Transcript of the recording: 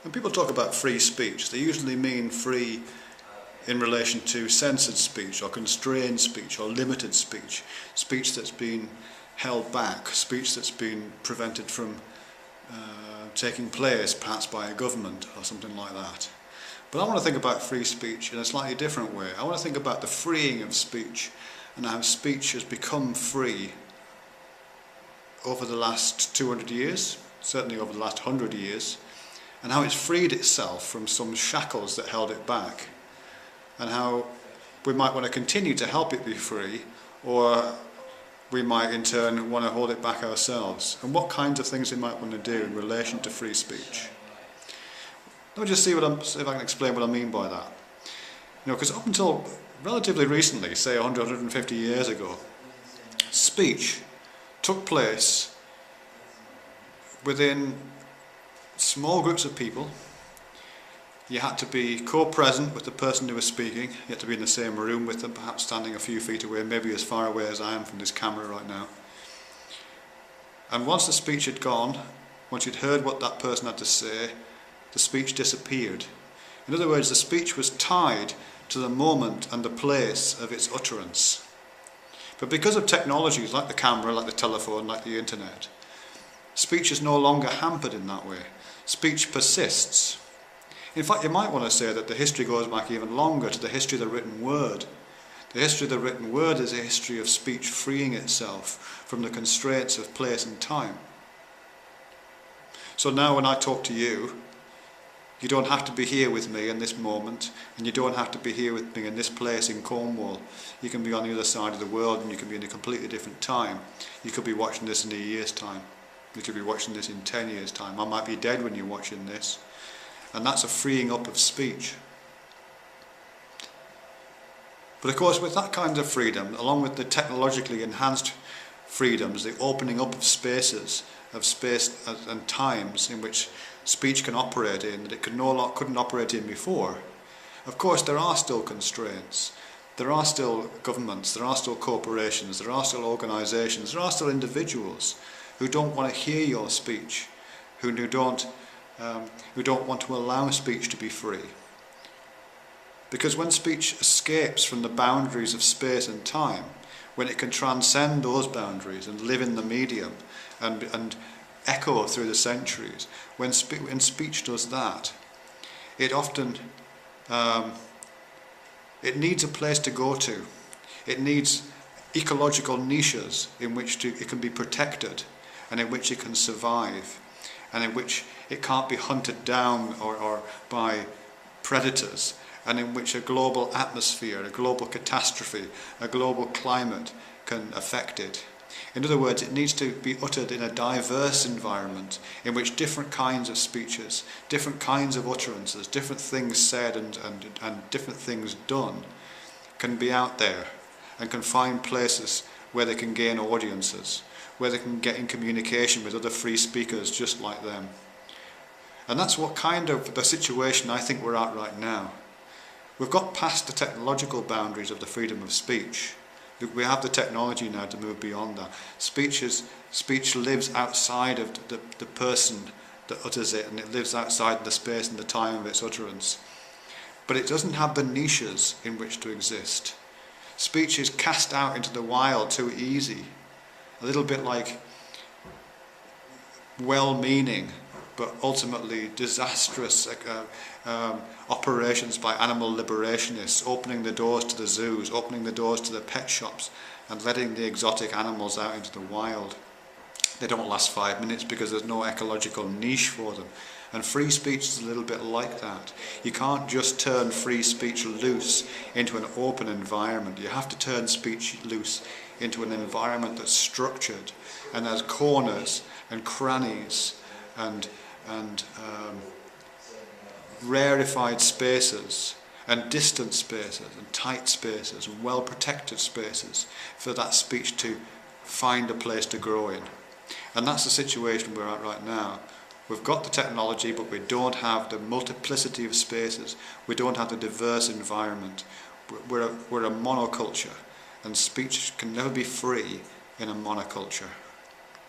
When people talk about free speech, they usually mean free in relation to censored speech or constrained speech or limited speech, speech that's been held back, speech that's been prevented from taking place, perhaps by a government or something like that. But I want to think about free speech in a slightly different way. I want to think about the freeing of speech and how speech has become free over the last 200 years, certainly over the last 100 years, and how it's freed itself from some shackles that held it back, and how we might want to continue to help it be free, or we might in turn want to hold it back ourselves, and what kinds of things we might want to do in relation to free speech. Let me just see if I can explain what I mean by that. Because up until relatively recently, say 100, 150 years ago, speech took place within small groups of people. You had to be co-present with the person who was speaking. You had to be in the same room with them, perhaps standing a few feet away, maybe as far away as I am from this camera right now. And once the speech had gone, once you'd heard what that person had to say, the speech disappeared. In other words, the speech was tied to the moment and the place of its utterance. But because of technologies like the camera, like the telephone, like the internet, speech is no longer hampered in that way. Speech persists. In fact, you might want to say that the history goes back even longer to the history of the written word. The history of the written word is a history of speech freeing itself from the constraints of place and time. So now when I talk to you, you don't have to be here with me in this moment, and you don't have to be here with me in this place in Cornwall. You can be on the other side of the world, and you can be in a completely different time. You could be watching this in a year's time. You could be watching this in 10 years' time. I might be dead when you're watching this. And that's a freeing up of speech. But of course, with that kind of freedom, along with the technologically enhanced freedoms, the opening up of spaces, of space and times in which speech can operate in that it couldn't operate in before, of course there are still constraints. There are still governments, there are still corporations, there are still organisations, there are still individuals who don't want to hear your speech, who don't want to allow speech to be free. Because when speech escapes from the boundaries of space and time, when it can transcend those boundaries and live in the medium and echo through the centuries, when speech does that, it often it needs a place to go to. It needs ecological niches in which it can be protected, and in which it can survive, and in which it can't be hunted down or by predators, and in which a global atmosphere, a global catastrophe, a global climate can affect it. In other words, it needs to be uttered in a diverse environment in which different kinds of speeches, different kinds of utterances, different things said and different things done can be out there and can find places where they can gain audiences, where they can get in communication with other free speakers just like them. And that's what kind of the situation I think we're at right now. We've got past the technological boundaries of the freedom of speech. We have the technology now to move beyond that. Speech lives outside of the person that utters it, and it lives outside the space and the time of its utterance. But it doesn't have the niches in which to exist. Speech is cast out into the wild too easy. A little bit like well-meaning but ultimately disastrous operations by animal liberationists, opening the doors to the zoos, opening the doors to the pet shops, and letting the exotic animals out into the wild. They don't last 5 minutes because there's no ecological niche for them. And free speech is a little bit like that. You can't just turn free speech loose into an open environment. You have to turn speech loose into an environment that's structured and has corners and crannies and rarefied spaces and distant spaces and tight spaces and well-protected spaces for that speech to find a place to grow in. And that's the situation we're at right now. We've got the technology, but we don't have the multiplicity of spaces. We don't have the diverse environment. We're a monoculture, and speech can never be free in a monoculture.